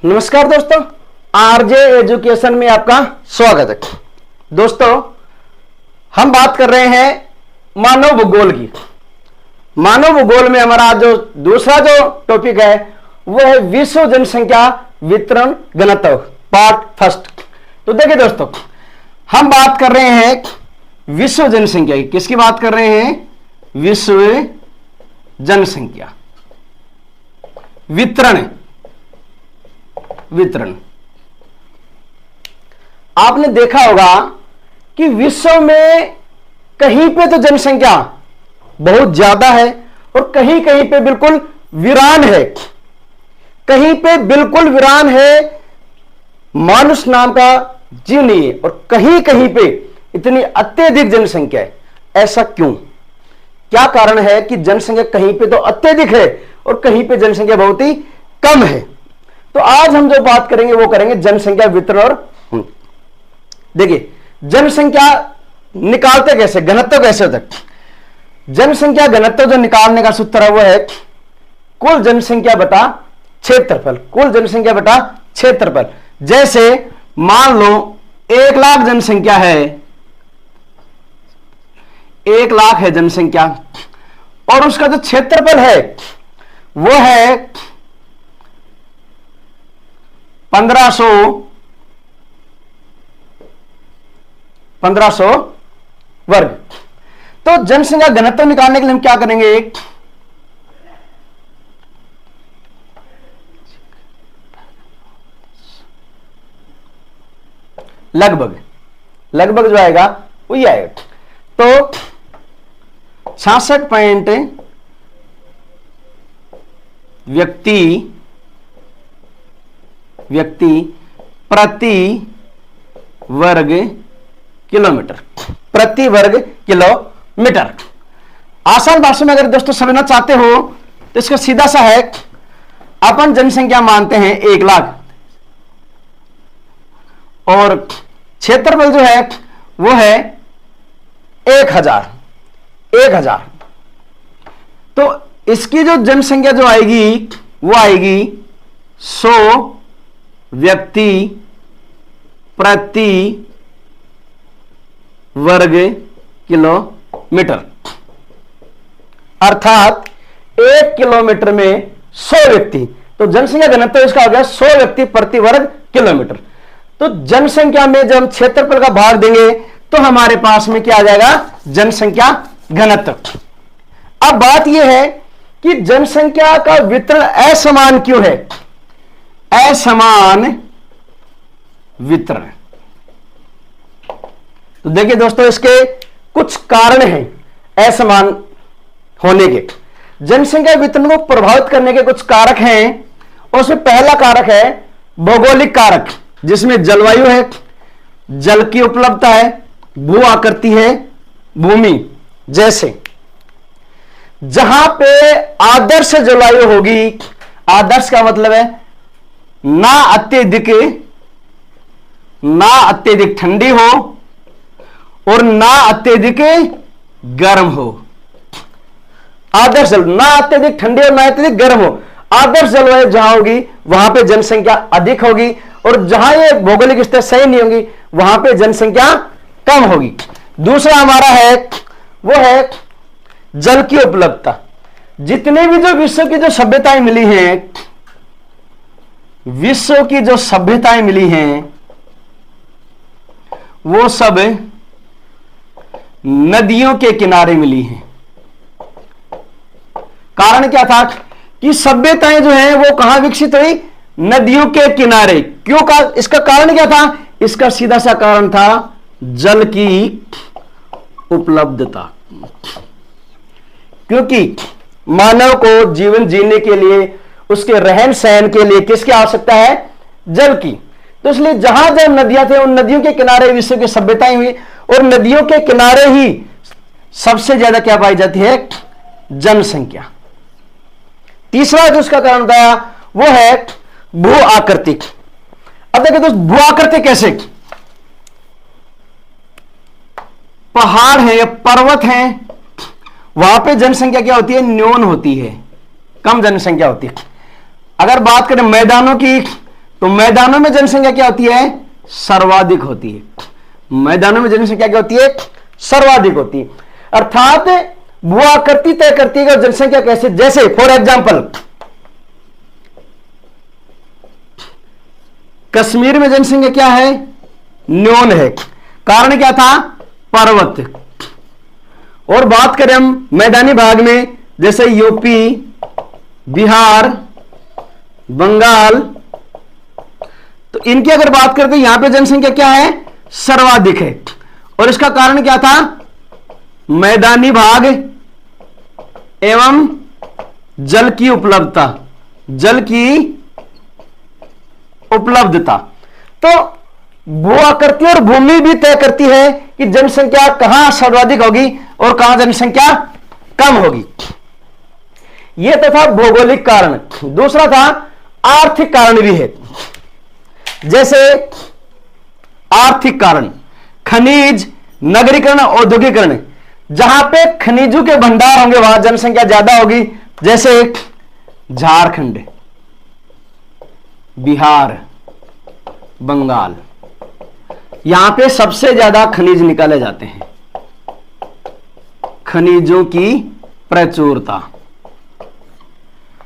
नमस्कार दोस्तों, RJ education में आपका स्वागत है। दोस्तों, हम बात कर रहे हैं मानव भूगोल की। मानव भूगोल में हमारा जो दूसरा जो टॉपिक है वो है विश्व जनसंख्या वितरण घनत्व, पार्ट फर्स्ट। तो देखिए दोस्तों, हम बात कर रहे हैं विश्व जनसंख्या की। किसकी बात कर रहे हैं? विश्व जनसंख्या वितरण। आपने देखा होगा कि विश्व में कहीं पे तो जनसंख्या बहुत ज्यादा है और कहीं कहीं पे बिल्कुल वीरान है। कहीं पे बिल्कुल वीरान है, मानुष नाम का जीव नहीं है, और कहीं कहीं पे इतनी अत्यधिक जनसंख्या है। ऐसा क्यों? क्या कारण है कि जनसंख्या कहीं पे तो अत्यधिक है और कहीं पे जनसंख्या बहुत ही कम है? तो आज हम जो बात करेंगे वो करेंगे जनसंख्या वितरण। और देखिए, जनसंख्या निकालते कैसे, घनत्व कैसे होता है? जनसंख्या घनत्व जो निकालने का सूत्र है वो है कुल जनसंख्या बटा क्षेत्रफल। कुल जनसंख्या बटा क्षेत्रफल। जैसे मान लो 1 लाख जनसंख्या है, 1 लाख है जनसंख्या, और उसका जो क्षेत्रफल है वो है 1500 वर्ग। तो जनसंख्या घनत्व निकालने के लिए हम क्या करेंगे? लगभग जो आएगा वही आएगा। तो 66 पॉइंट व्यक्ति प्रति वर्ग किलोमीटर। प्रति वर्ग किलोमीटर। आसान भाषा में अगर दोस्तों समझना चाहते हो तो इसका सीधा सा है, अपन जनसंख्या मानते हैं 1 लाख और क्षेत्रफल जो है वो है 1000। तो इसकी जो जनसंख्या जो आएगी वो आएगी 100 व्यक्ति प्रति वर्ग किलोमीटर। अर्थात 1 किलोमीटर में 100 व्यक्ति। तो जनसंख्या घनत्व इसका हो गया 100 व्यक्ति प्रति वर्ग किलोमीटर। तो जनसंख्या में जब हम क्षेत्रफल का भाग देंगे तो हमारे पास में क्या आ जाएगा? जनसंख्या घनत्व। अब बात यह है कि जनसंख्या का वितरण असमान क्यों है? असमान वितरण। तो देखिए दोस्तों, इसके कुछ कारण हैं असमान होने के। जनसंख्या वितरण को प्रभावित करने के कुछ कारक हैं, और उसमें पहला कारक है भौगोलिक कारक, जिसमें जलवायु है, जल की उपलब्धता है, भू आकृति है, भूमि। जैसे जहां पे आदर्श जलवायु होगी, आदर्श का मतलब है ना अत्यधिक ठंडी हो और ना अत्यधिक गर्म हो। आदर्श ना अत्यधिक ठंडी और ना अत्यधिक गर्म हो। आदर्श जलवायु जहां होगी वहां पे जनसंख्या अधिक होगी, और जहां ये भौगोलिक स्थिति सही नहीं होगी वहां पे जनसंख्या कम होगी। दूसरा हमारा है वो है जल की उपलब्धता। जितने भी जो विश्व की जो सभ्यताएं मिली हैं, विश्व की जो सभ्यताएं मिली हैं वो सब नदियों के किनारे मिली हैं। कारण क्या था कि सभ्यताएं जो हैं वो कहां विकसित हुई? नदियों के किनारे। क्यों का? इसका कारण क्या था? इसका सीधा सा कारण था जल की उपलब्धता। क्योंकि मानव को जीवन जीने के लिए, उसके रहन सहन के लिए किसकी आवश्यकता है? जल की। तो इसलिए जहां जहां नदियां थे उन नदियों के किनारे विश्व की सभ्यताएं हुई, और नदियों के किनारे ही सबसे ज्यादा क्या पाई जाती है? जनसंख्या। तीसरा जो उसका कारण था वो है भू आकृतिक। अब देखिए दोस्त, भू आकृतिक कैसे? पहाड़ है या पर्वत है, वहां पे जनसंख्या क्या होती है? न्यून होती है, कम जनसंख्या होती है। अगर बात करें मैदानों की तो मैदानों में जनसंख्या क्या होती है? सर्वाधिक होती है। मैदानों में जनसंख्या क्या होती है? सर्वाधिक होती है। अर्थात भू आकृति तय करती है जनसंख्या कैसे, जैसे फॉर एग्जाम्पल कश्मीर में जनसंख्या क्या है? न्यून है। कारण क्या था? पर्वत। और बात करें हम मैदानी भाग में, जैसे यूपी, बिहार, बंगाल, तो इनकी अगर बात करें तो यहां पे जनसंख्या क्या है? सर्वाधिक है। और इसका कारण क्या था? मैदानी भाग एवं जल की उपलब्धता, जल की उपलब्धता। तो भू आकृति और भूमि भी तय करती है कि जनसंख्या कहां सर्वाधिक होगी और कहां जनसंख्या कम होगी। यह तो था भौगोलिक कारण। दूसरा था आर्थिक कारण भी है। जैसे आर्थिक कारण, खनिज, नगरीकरण, औद्योगिकरण। जहां पे खनिजों के भंडार होंगे वहां जनसंख्या ज्यादा होगी। जैसे झारखंड, बिहार, बंगाल, यहां पे सबसे ज्यादा खनिज निकाले जाते हैं, खनिजों की प्रचुरता।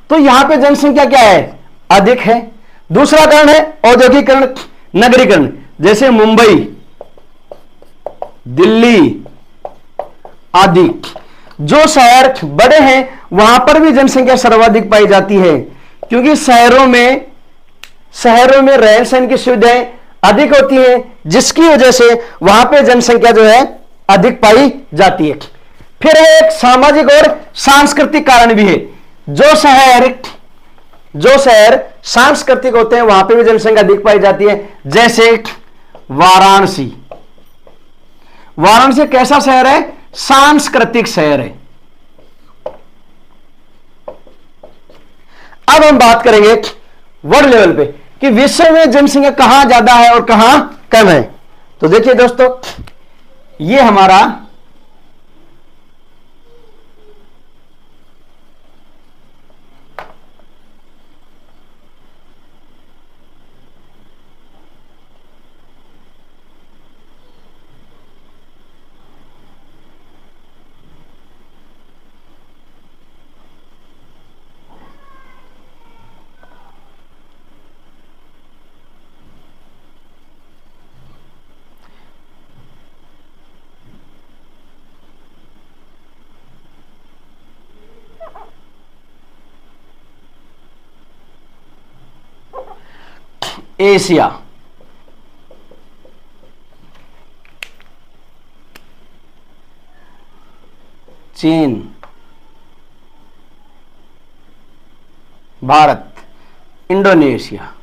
तो यहां पे जनसंख्या क्या है? अधिक है। दूसरा कारण है औद्योगिकरण, नगरीकरण। जैसे मुंबई, दिल्ली आदि जो शहर बड़े हैं वहां पर भी जनसंख्या सर्वाधिक पाई जाती है, क्योंकि शहरों में रहन सहन की सुविधाएं अधिक होती हैं, जिसकी वजह से वहां पे जनसंख्या जो है अधिक पाई जाती है। फिर एक सामाजिक और सांस्कृतिक कारण भी है। जो शहर सांस्कृतिक होते हैं वहां पे भी जनसंख्या अधिक पाई जाती है। जैसे वाराणसी कैसा शहर है? सांस्कृतिक शहर है। अब हम बात करेंगे वर्ल्ड लेवल पे कि विश्व में जनसंख्या कहां ज्यादा है और कहां कम है। तो देखिए दोस्तों, ये हमारा एशिया, चीन, Bharat, Indonesia,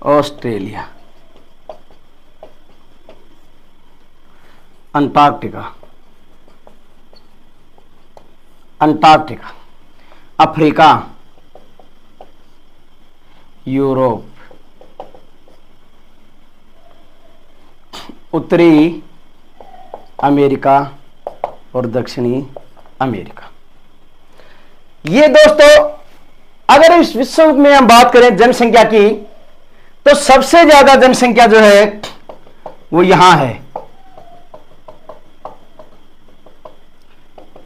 Australia, Antarctica, Africa, Europe, उत्तरी अमेरिका और दक्षिणी अमेरिका। ये दोस्तों, अगर इस विश्व में हम बात करें जनसंख्या की, तो सबसे ज्यादा जनसंख्या जो है वो यहां है,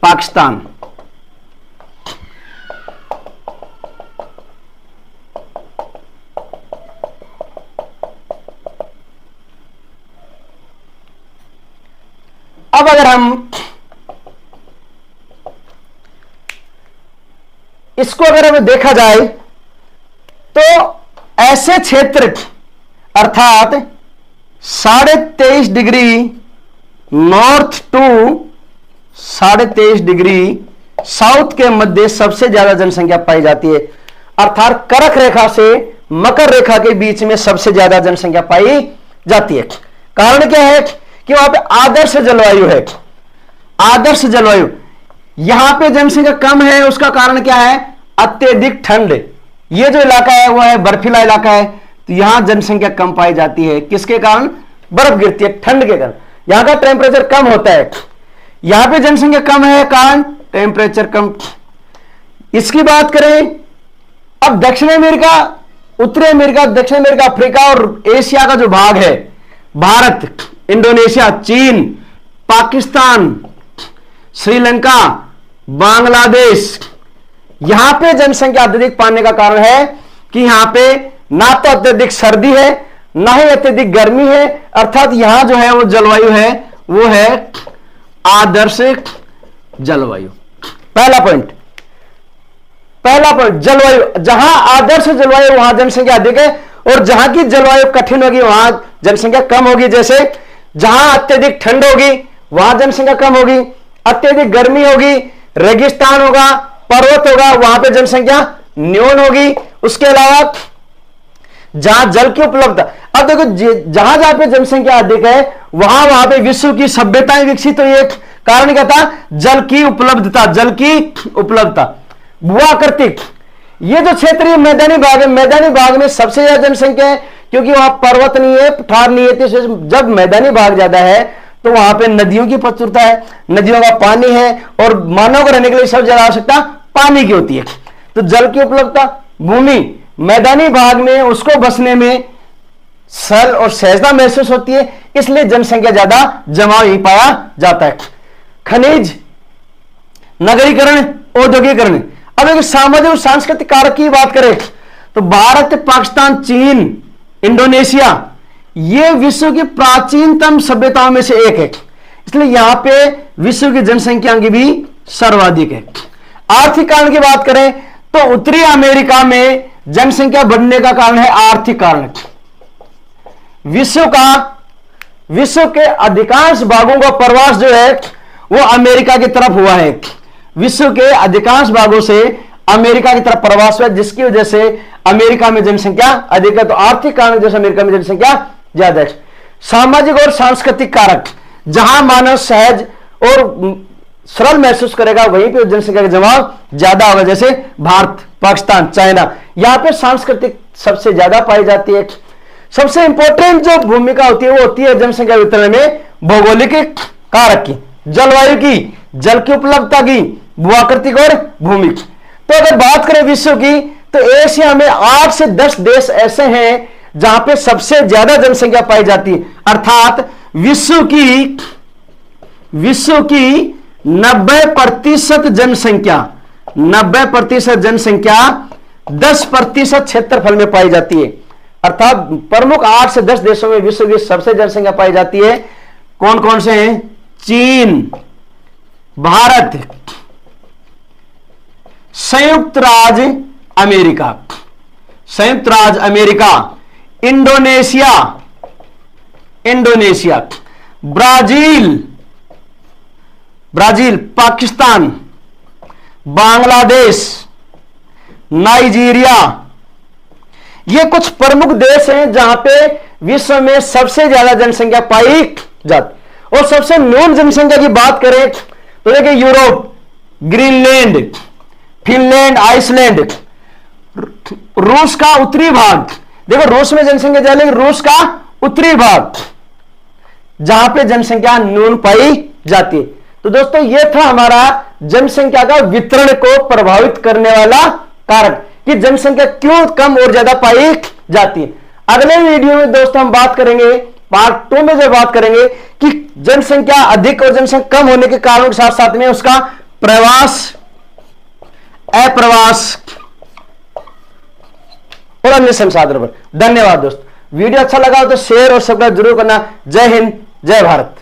पाकिस्तान। अब अगर हम इसको अगर देखा जाए तो ऐसे क्षेत्र अर्थात 23.5 degree north to 23.5 degree south के मध्य सबसे ज्यादा जनसंख्या पाई जाती है। अर्थात कर्क रेखा से मकर रेखा के बीच में सबसे ज्यादा जनसंख्या पाई जाती है। कारण क्या है कि वहां पे आदर्श जलवायु है। आदर्श जलवायु, यहां पे जनसंख्या कम है, उसका कारण क्या है? अत्यधिक ठंड। ये जो इलाका है वो है बर्फीला इलाका है, तो यहां जनसंख्या कम पाई जाती है। किसके कारण? बर्फ गिरती है, ठंड के कारण। यहां का टेम्परेचर कम होता है, यहां पे जनसंख्या कम है, कारण टेम्परेचर कम। इसकी बात करें, अब दक्षिण अमेरिका, उत्तरी अमेरिका, दक्षिण अमेरिका, अफ्रीका और एशिया का जो भाग है, भारत, इंडोनेशिया, चीन, पाकिस्तान, श्रीलंका, बांग्लादेश, यहां पे जनसंख्या अत्यधिक पाने का कारण है कि यहां पे ना तो अत्यधिक सर्दी है, ना ही अत्यधिक गर्मी है, अर्थात यहां जो है वो जलवायु है वो है आदर्श जलवायु। पहला पॉइंट जलवायु, जहां आदर्श जलवायु वहां जनसंख्या अधिक है, और जहां की जलवायु कठिन होगी वहां जनसंख्या कम होगी। जैसे जहां अत्यधिक ठंड होगी वहां जनसंख्या कम होगी, अत्यधिक गर्मी होगी, रेगिस्तान होगा, पर्वत होगा, वहां पे जनसंख्या न्यून होगी। उसके अलावा जहां जल की उपलब्धता, अब देखो जहां जहां पे जनसंख्या अधिक है वहां पे विश्व की सभ्यताएं विकसित हुई है। कारण क्या था? जल की उपलब्धता। भूआकृतिक, ये जो क्षेत्रीय मैदानी भाग है, मैदानी भाग में सबसे ज्यादा जनसंख्या है क्योंकि वहां पर्वत नहीं है, पठार नहीं है। तो जब मैदानी भाग ज्यादा है तो वहां पे नदियों की प्रचुरता है, नदियों का पानी है, और मानव को रहने के लिए सबसे ज्यादा आवश्यकता पानी की होती है। तो जल की उपलब्धता, भूमि मैदानी भाग में उसको बसने में सरल और सहजता महसूस होती है, इसलिए जनसंख्या ज्यादा जमा ही पाया जाता है। खनिज, नगरीकरण, औद्योगिकरण। अब एक सामाजिक और सांस्कृतिक कारक की बात करें तो भारत, पाकिस्तान, चीन, इंडोनेशिया, ये विश्व की प्राचीनतम सभ्यताओं में से एक है, इसलिए यहां पे विश्व की जनसंख्या की भी सर्वाधिक है। आर्थिक कारण की बात करें तो उत्तरी अमेरिका में जनसंख्या बढ़ने का कारण है आर्थिक कारण। विश्व के अधिकांश भागों का प्रवास जो है वो अमेरिका की तरफ हुआ है। विश्व के अधिकांश भागों से अमेरिका की तरफ प्रवास हुआ, जिसकी वजह से अमेरिका में जनसंख्या अधिक है। तो आर्थिक कारण जैसे अमेरिका में जनसंख्या ज्यादा है। सामाजिक और सांस्कृतिक कारक, जहां मानव सहज और सरल महसूस करेगा वहीं पे जनसंख्या का जमाव ज्यादा होगा। जैसे भारत, पाकिस्तान, चाइना, यहां पे सांस्कृतिक सबसे ज्यादा पाई जाती है। सबसे इंपॉर्टेंट जो भूमिका होती है वो होती है जनसंख्या वितरण में भौगोलिक कारक की, जलवायु की, जल की उपलब्धता की, भूआकृतिक और भूमिक। तो अगर बात करें विश्व की तो एशिया में 8 से 10 देश ऐसे हैं जहां पे सबसे ज्यादा जनसंख्या पाई जाती है, अर्थात विश्व की 90% जनसंख्या 10% क्षेत्रफल में पाई जाती है। अर्थात प्रमुख 8 से 10 देशों में विश्व की सबसे जनसंख्या पाई जाती है। कौन कौन से हैं? चीन, भारत, संयुक्त राज्य America, Indonesia, Brazil, Pakistan, Bangladesh, Nigeria, ये कुछ प्रमुख देश हैं जहां पे विश्व में सबसे ज्यादा जनसंख्या पाई जाती। और सबसे न्यून जनसंख्या की बात करें तो देखिए यूरोप, ग्रीनलैंड, फिनलैंड, आइसलैंड, रूस का उत्तरी भाग, देखो रूस में जनसंख्या ज्यादा लेकिन रूस का उत्तरी भाग जहां पे जनसंख्या न्यून पाई जाती है। तो दोस्तों ये था हमारा जनसंख्या का वितरण को प्रभावित करने वाला कारक कि जनसंख्या क्यों कम और ज्यादा पाई जाती है। अगले वीडियो में दोस्तों हम बात करेंगे, पार्ट 2 में जो बात करेंगे कि जनसंख्या अधिक और जनसंख्या कम होने के कारणों के साथ साथ में उसका प्रवास, अप्रवास और अन्य संसाधनों पर। धन्यवाद दोस्तों। वीडियो अच्छा लगा हो तो शेयर और सब्सक्राइब जरूर करना। जय हिंद, जय भारत।